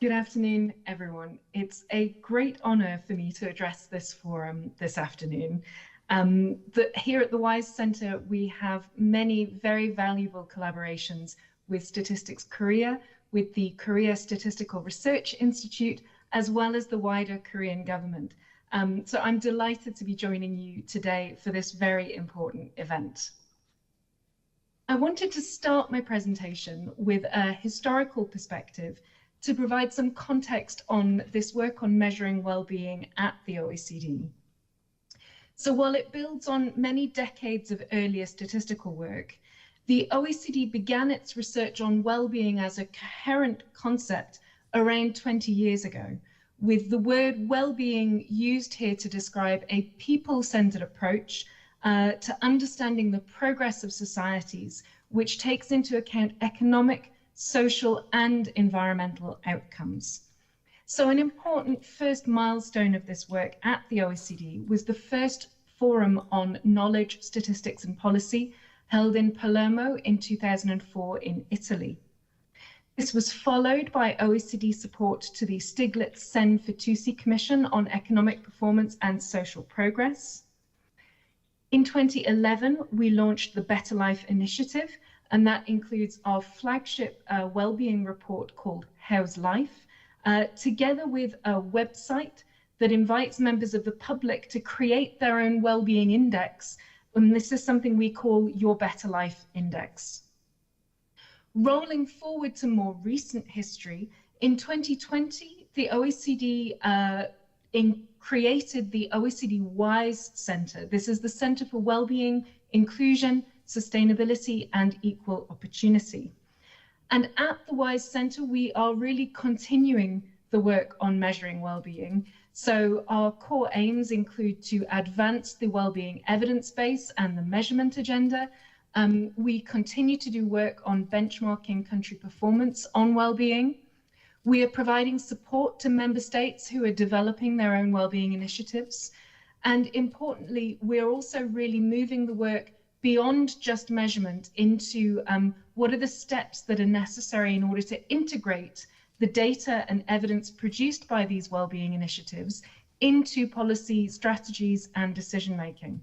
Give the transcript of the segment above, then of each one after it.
Good afternoon, everyone. It's a great honour for me to address this forum this afternoon. Here at the WISE Centre, we have many very valuable collaborations with Statistics Korea, with the Korea Statistical Research Institute, as well as the wider Korean government. So I'm delighted to be joining you today for this very important event. I wanted to start my presentation with a historical perspective to provide some context on this work on measuring well-being at the OECD. So while it builds on many decades of earlier statistical work, the OECD began its research on well-being as a coherent concept around 20 years ago, with the word well-being used here to describe a people-centered approach to understanding the progress of societies, which takes into account economic, social and environmental outcomes. So an important first milestone of this work at the OECD was the first forum on knowledge, statistics and policy held in Palermo in 2004 in Italy. This was followed by OECD support to the Stiglitz-Sen-Fitoussi Commission on Economic Performance and Social Progress. In 2011, we launched the Better Life Initiative, and that includes our flagship well-being report called How's Life, together with a website that invites members of the public to create their own well-being index. And this is something we call Your Better Life Index. Rolling forward to more recent history, in 2020, the OECD created the OECD WISE Centre. This is the Centre for Wellbeing, Inclusion, Sustainability and Equal Opportunity. And at the WISE Centre, we are really continuing the work on measuring wellbeing. So our core aims include to advance the wellbeing evidence base and the measurement agenda. We continue to do work on benchmarking country performance on wellbeing. We are providing support to member states who are developing their own wellbeing initiatives. And importantly, we're also really moving the work beyond just measurement into what are the steps that are necessary in order to integrate the data and evidence produced by these wellbeing initiatives into policy strategies and decision making.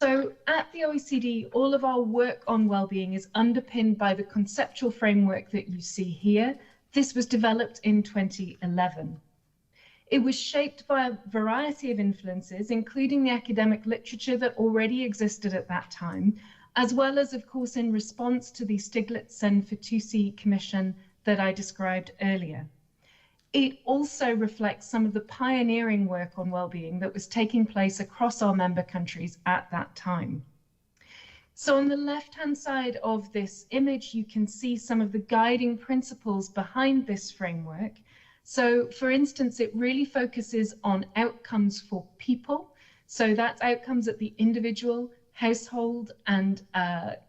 So at the OECD, all of our work on wellbeing is underpinned by the conceptual framework that you see here. This was developed in 2011. It was shaped by a variety of influences, including the academic literature that already existed at that time, as well as, of course, in response to the Stiglitz-Sen-Fitoussi Commission that I described earlier. It also reflects some of the pioneering work on wellbeing that was taking place across our member countries at that time. So on the left-hand side of this image, you can see some of the guiding principles behind this framework. So for instance, it really focuses on outcomes for people. So that's outcomes at the individual, household and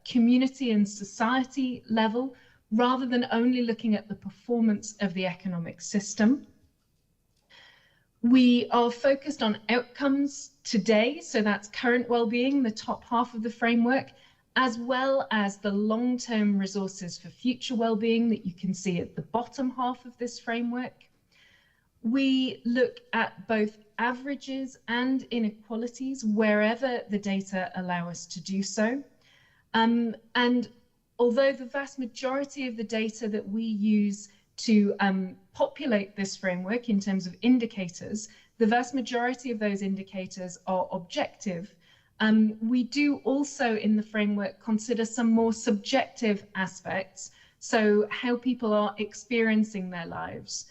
community and society level, rather than only looking at the performance of the economic system. We are focused on outcomes today, so that's current well-being, the top half of the framework, as well as the long-term resources for future well-being that you can see at the bottom half of this framework. We look at both averages and inequalities wherever the data allow us to do so. And although the vast majority of the data that we use to populate this framework in terms of indicators, the vast majority of those indicators are objective. We do also in the framework consider some more subjective aspects, so how people are experiencing their lives.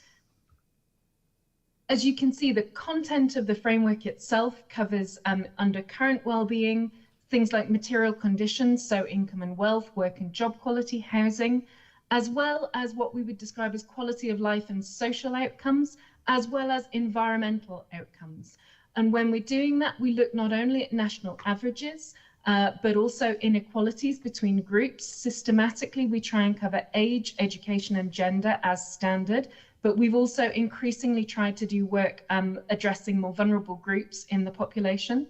As you can see, the content of the framework itself covers under current well-being, things like material conditions, so income and wealth, work and job quality, housing, as well as what we would describe as quality of life and social outcomes, as well as environmental outcomes. And when we're doing that, we look not only at national averages, but also inequalities between groups. Systematically, we try and cover age, education and gender as standard, but we've also increasingly tried to do work addressing more vulnerable groups in the population.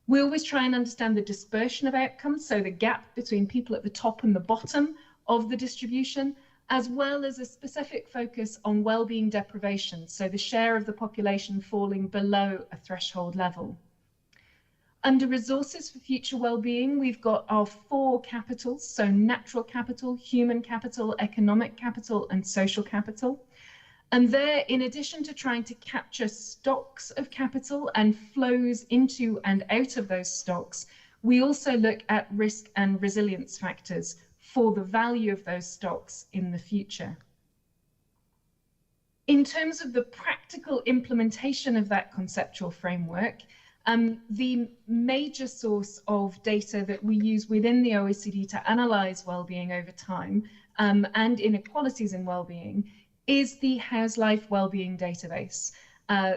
We always try and understand the dispersion of outcomes, so the gap between people at the top and the bottom of the distribution, as well as a specific focus on well-being deprivation, so the share of the population falling below a threshold level. Under resources for future well-being, we've got our 4 capitals, so natural capital, human capital, economic capital, and social capital. And there, in addition to trying to capture stocks of capital and flows into and out of those stocks, we also look at risk and resilience factors for the value of those stocks in the future. In terms of the practical implementation of that conceptual framework, the major source of data that we use within the OECD to analyze well-being over time and inequalities in well-being is the How's Life Wellbeing database.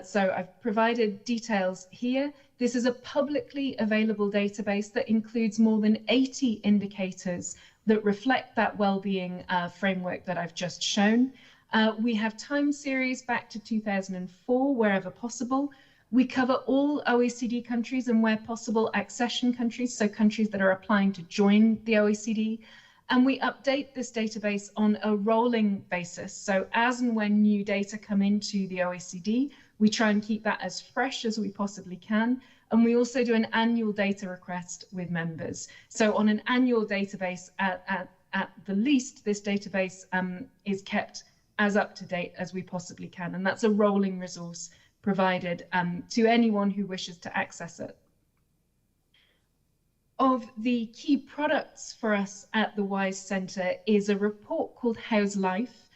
So I've provided details here. This is a publicly available database that includes more than 80 indicators that reflect that well-being framework that I've just shown. We have time series back to 2004, wherever possible. We cover all OECD countries and, where possible, accession countries, so countries that are applying to join the OECD. And we update this database on a rolling basis. So as and when new data come into the OECD, we try and keep that as fresh as we possibly can. And we also do an annual data request with members. So on an annual database, at the least, this database is kept as up to date as we possibly can. And that's a rolling resource provided to anyone who wishes to access it. Of the key products for us at the WISE Centre is a report called How's Life,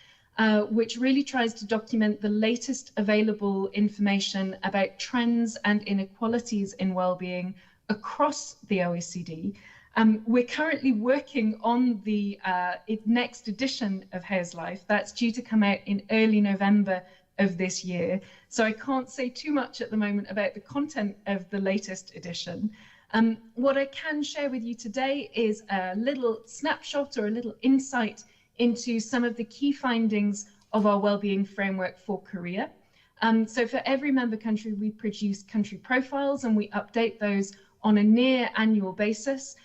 which really tries to document the latest available information about trends and inequalities in well-being across the OECD. We're currently working on the next edition of How's Life. That's due to come out in early November of this year. So I can't say too much at the moment about the content of the latest edition. What I can share with you today is a little snapshot or a little insight into some of the key findings of our wellbeing framework for Korea. So for every member country, we produce country profiles and we update those on a near annual basis.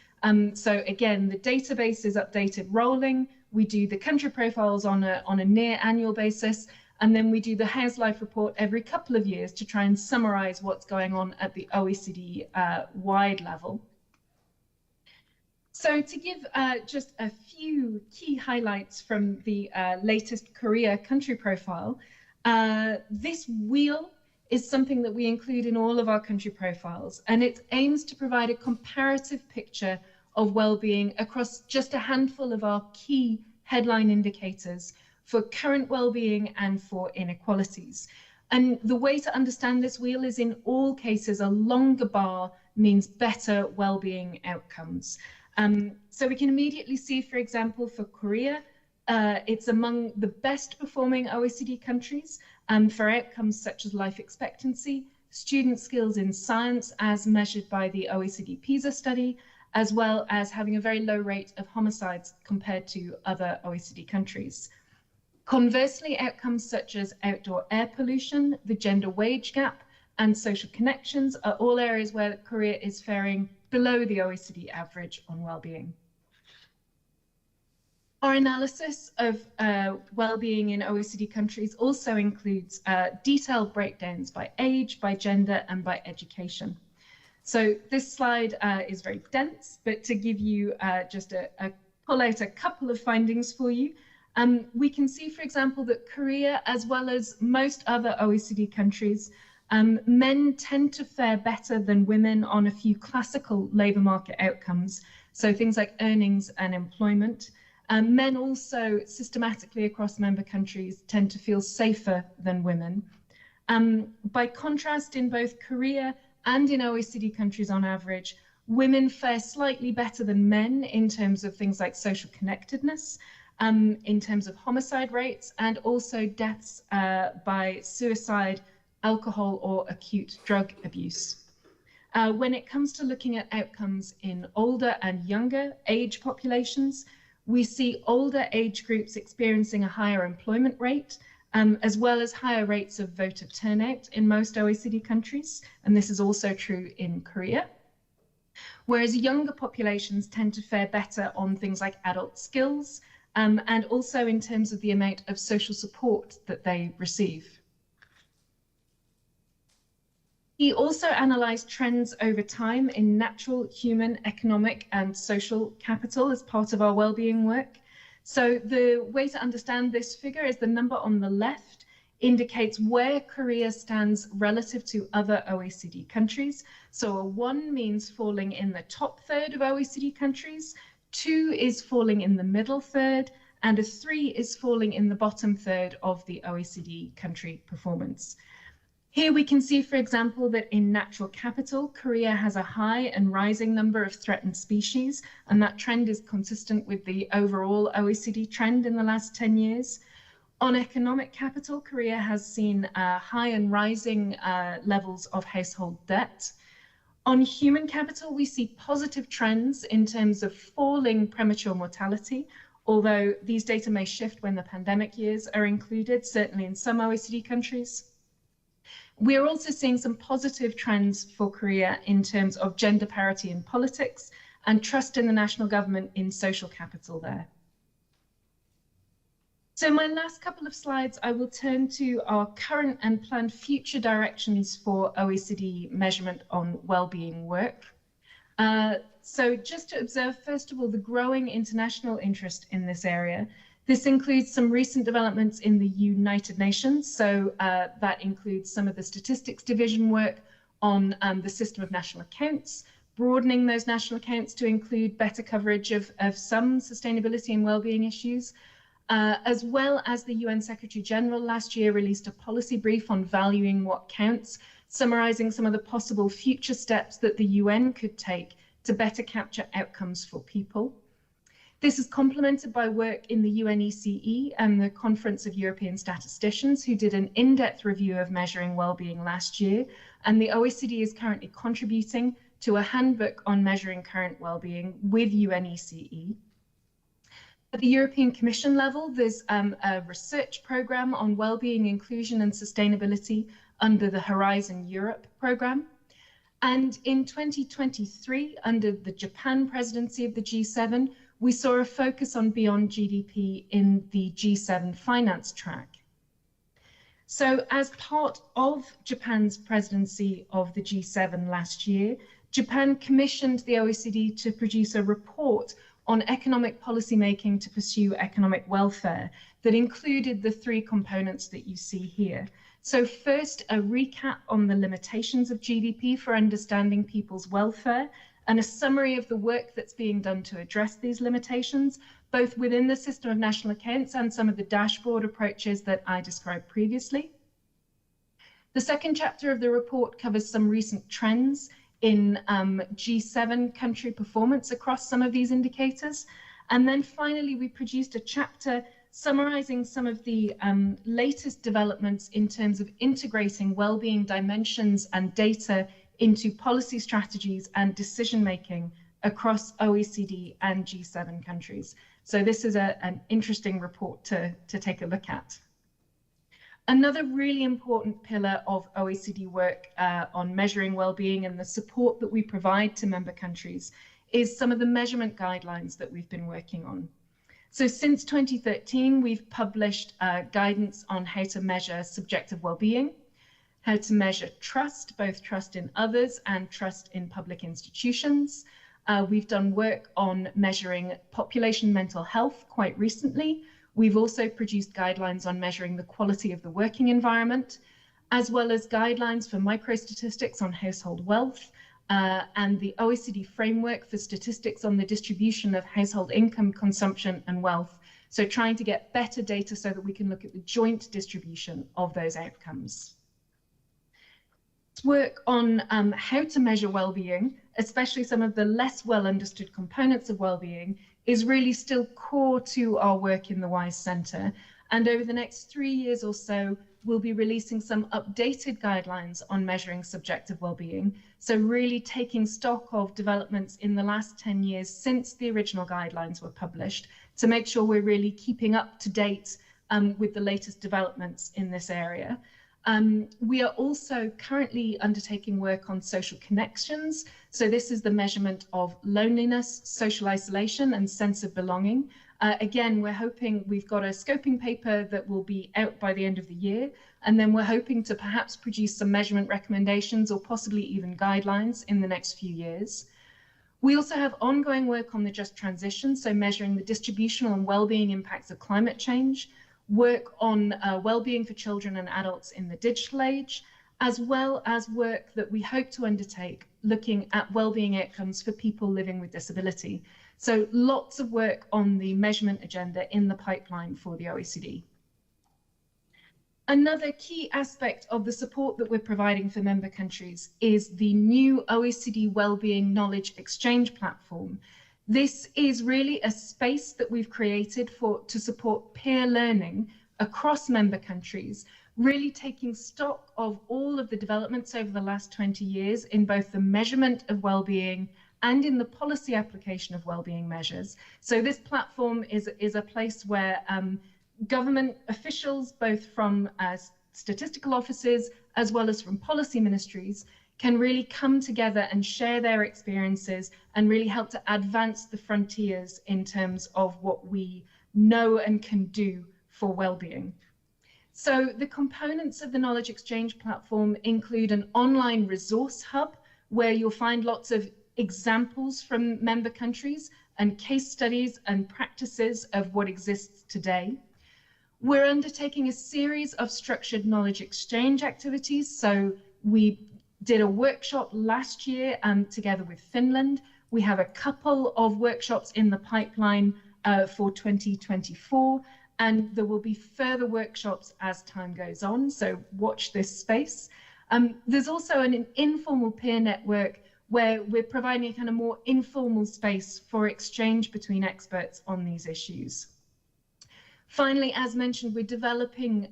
So again, the database is updated rolling. We do the country profiles on a near annual basis. And then we do the How's Life report every couple of years to try and summarize what's going on at the OECD wide level. So to give just a few key highlights from the latest Korea country profile, this wheel is something that we include in all of our country profiles, and it aims to provide a comparative picture of well-being across just a handful of our key headline indicators for current well-being and for inequalities. And the way to understand this wheel is, in all cases, a longer bar means better well-being outcomes. So we can immediately see, for example, for Korea, it's among the best performing OECD countries for outcomes such as life expectancy, student skills in science as measured by the OECD PISA study, as well as having a very low rate of homicides compared to other OECD countries. Conversely, outcomes such as outdoor air pollution, the gender wage gap, and social connections are all areas where Korea is faring below the OECD average on well-being. Our analysis of well-being in OECD countries also includes detailed breakdowns by age, by gender, and by education. So this slide is very dense, but to give you just pull out a couple of findings for you. We can see, for example, that Korea, as well as most other OECD countries, men tend to fare better than women on a few classical labour market outcomes, so things like earnings and employment. Men also systematically across member countries tend to feel safer than women. By contrast, in both Korea and in OECD countries on average, women fare slightly better than men in terms of things like social connectedness, in terms of homicide rates, and also deaths by suicide, alcohol, or acute drug abuse. When it comes to looking at outcomes in older and younger age populations, we see older age groups experiencing a higher employment rate, as well as higher rates of voter turnout in most OECD countries, and this is also true in Korea. Whereas younger populations tend to fare better on things like adult skills, and also in terms of the amount of social support that they receive. He also analysed trends over time in natural, human, economic and social capital as part of our wellbeing work. So the way to understand this figure is the number on the left indicates where Korea stands relative to other OECD countries. So a 1 means falling in the top third of OECD countries, 2 is falling in the middle third, and a 3 is falling in the bottom third of the OECD country performance. Here we can see, for example, that in natural capital, Korea has a high and rising number of threatened species, and that trend is consistent with the overall OECD trend in the last 10 years. On economic capital, Korea has seen high and rising levels of household debt. On human capital, we see positive trends in terms of falling premature mortality, although these data may shift when the pandemic years are included, certainly in some OECD countries. We are also seeing some positive trends for Korea in terms of gender parity in politics and trust in the national government in social capital there. So in my last couple of slides, I will turn to our current and planned future directions for OECD measurement on wellbeing work. So just to observe, first of all, the growing international interest in this area. This includes some recent developments in the United Nations. So that includes some of the statistics division work on the system of national accounts, broadening those national accounts to include better coverage of some sustainability and wellbeing issues, as well as the UN Secretary General last year released a policy brief on valuing what counts, summarizing some of the possible future steps that the UN could take to better capture outcomes for people. This is complemented by work in the UNECE and the Conference of European Statisticians, who did an in-depth review of measuring wellbeing last year. And the OECD is currently contributing to a handbook on measuring current wellbeing with UNECE. At the European Commission level, there's a research program on wellbeing, inclusion and sustainability under the Horizon Europe program. And in 2023, under the Japan presidency of the G7, we saw a focus on beyond GDP in the G7 finance track. So as part of Japan's presidency of the G7 last year, Japan commissioned the OECD to produce a report on economic policy making to pursue economic welfare that included the 3 components that you see here. So first, a recap on the limitations of GDP for understanding people's welfare, and a summary of the work that's being done to address these limitations, both within the system of national accounts and some of the dashboard approaches that I described previously. The second chapter of the report covers some recent trends in G7 country performance across some of these indicators. And then finally, we produced a chapter summarizing some of the latest developments in terms of integrating wellbeing dimensions and data into policy strategies and decision-making across OECD and G7 countries. So this is an interesting report to take a look at. Another really important pillar of OECD work on measuring wellbeing and the support that we provide to member countries is some of the measurement guidelines that we've been working on. So since 2013, we've published guidance on how to measure subjective wellbeing, how to measure trust, both trust in others and trust in public institutions. We've done work on measuring population mental health quite recently. We've also produced guidelines on measuring the quality of the working environment, as well as guidelines for microstatistics on household wealth, and the OECD framework for statistics on the distribution of household income, consumption and wealth. So trying to get better data so that we can look at the joint distribution of those outcomes. Work on how to measure well-being, especially some of the less well understood components of well-being, is really still core to our work in the WISE Centre. And over the next 3 years or so, we'll be releasing some updated guidelines on measuring subjective well-being. So really taking stock of developments in the last 10 years since the original guidelines were published to make sure we're really keeping up to date with the latest developments in this area. We are also currently undertaking work on social connections. So this is the measurement of loneliness, social isolation, and sense of belonging. Again, we're hoping we've got a scoping paper that will be out by the end of the year, and then we're hoping to perhaps produce some measurement recommendations or possibly even guidelines in the next few years. We also have ongoing work on the just transition, so measuring the distributional and well-being impacts of climate change, work on well-being for children and adults in the digital age, as well as work that we hope to undertake looking at well-being outcomes for people living with disability. So lots of work on the measurement agenda in the pipeline for the OECD. Another key aspect of the support that we're providing for member countries is the new OECD Wellbeing Knowledge Exchange platform. This is really a space that we've created to support peer learning across member countries, really taking stock of all of the developments over the last 20 years in both the measurement of well-being and in the policy application of well-being measures. So this platform is a place where government officials, both from statistical offices as well as from policy ministries, can really come together and share their experiences and really help to advance the frontiers in terms of what we know and can do for well-being. So the components of the Knowledge Exchange platform include an online resource hub where you'll find lots of examples from member countries and case studies and practices of what exists today. We're undertaking a series of structured knowledge exchange activities. So we did a workshop last year together with Finland. We have a couple of workshops in the pipeline for 2024. And there will be further workshops as time goes on, so watch this space. There's also an informal peer network where we're providing a kind of more informal space for exchange between experts on these issues. Finally, as mentioned, we're developing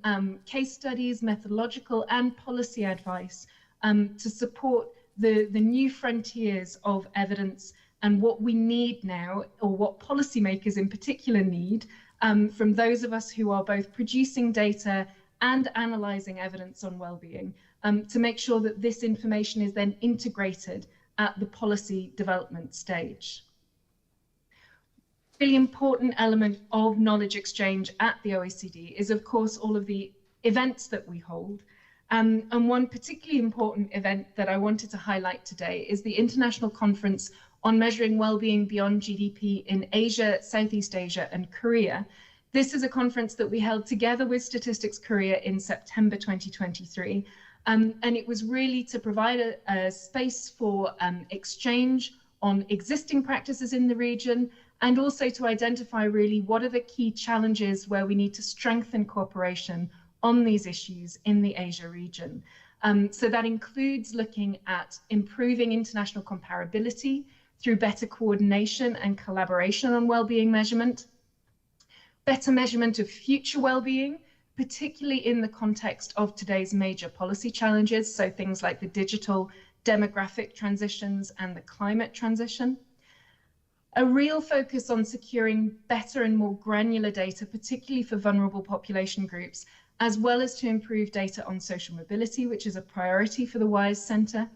case studies, methodological and policy advice to support the new frontiers of evidence and what we need now, or what policymakers in particular need, from those of us who are both producing data and analysing evidence on well-being, to make sure that this information is then integrated at the policy development stage. Really important element of knowledge exchange at the OECD is, of course, all of the events that we hold. And one particularly important event that I wanted to highlight today is the International Conference on Measuring Wellbeing Beyond GDP in Asia, Southeast Asia and Korea. This is a conference that we held together with Statistics Korea in September 2023. And it was really to provide a space for exchange on existing practices in the region, and also to identify really what are the key challenges where we need to strengthen cooperation on these issues in the Asia region. So that includes looking at improving international comparability through better coordination and collaboration on well-being measurement, better measurement of future well-being, particularly in the context of today's major policy challenges, so things like the digital demographic transitions and the climate transition. A real focus on securing better and more granular data, particularly for vulnerable population groups, as well as to improve data on social mobility, which is a priority for the WISE Centre.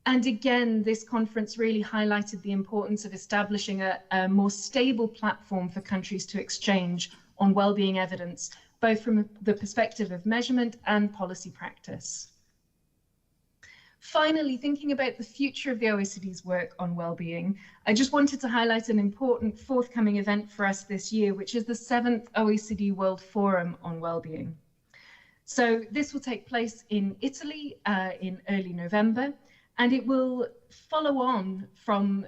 And again, this conference really highlighted the importance of establishing a more stable platform for countries to exchange on well-being evidence, both from the perspective of measurement and policy practice. Finally, thinking about the future of the OECD's work on well-being, I just wanted to highlight an important forthcoming event for us this year, which is the 7th OECD World Forum on Wellbeing. So this will take place in Italy in early November. And it will follow on from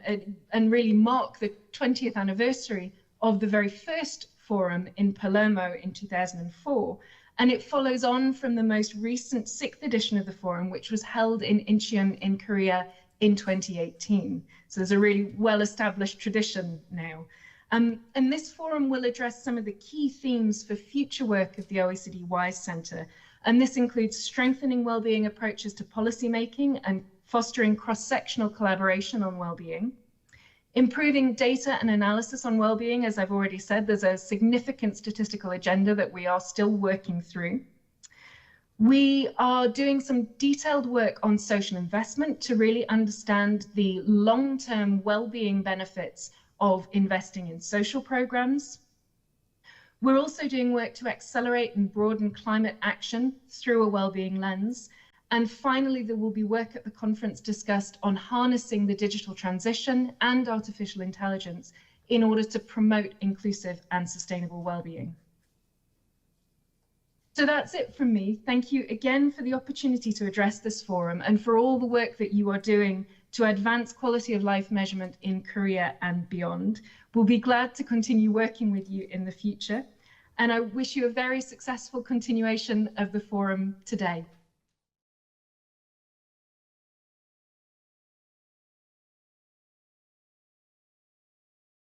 and really mark the 20th anniversary of the very first forum in Palermo in 2004. And it follows on from the most recent 6th edition of the forum, which was held in Incheon in Korea in 2018. So there's a really well-established tradition now. And this forum will address some of the key themes for future work of the OECD WISE Centre. And this includes strengthening well-being approaches to policymaking and fostering cross-sectional collaboration on well-being, improving data and analysis on well-being. As I've already said, there's a significant statistical agenda that we are still working through. We are doing some detailed work on social investment to really understand the long-term well-being benefits of investing in social programs. We're also doing work to accelerate and broaden climate action through a wellbeing lens. And finally, there will be work at the conference discussed on harnessing the digital transition and artificial intelligence in order to promote inclusive and sustainable wellbeing. So that's it from me. Thank you again for the opportunity to address this forum and for all the work that you are doing to advance quality of life measurement in Korea and beyond. We'll be glad to continue working with you in the future. And I wish you a very successful continuation of the forum today.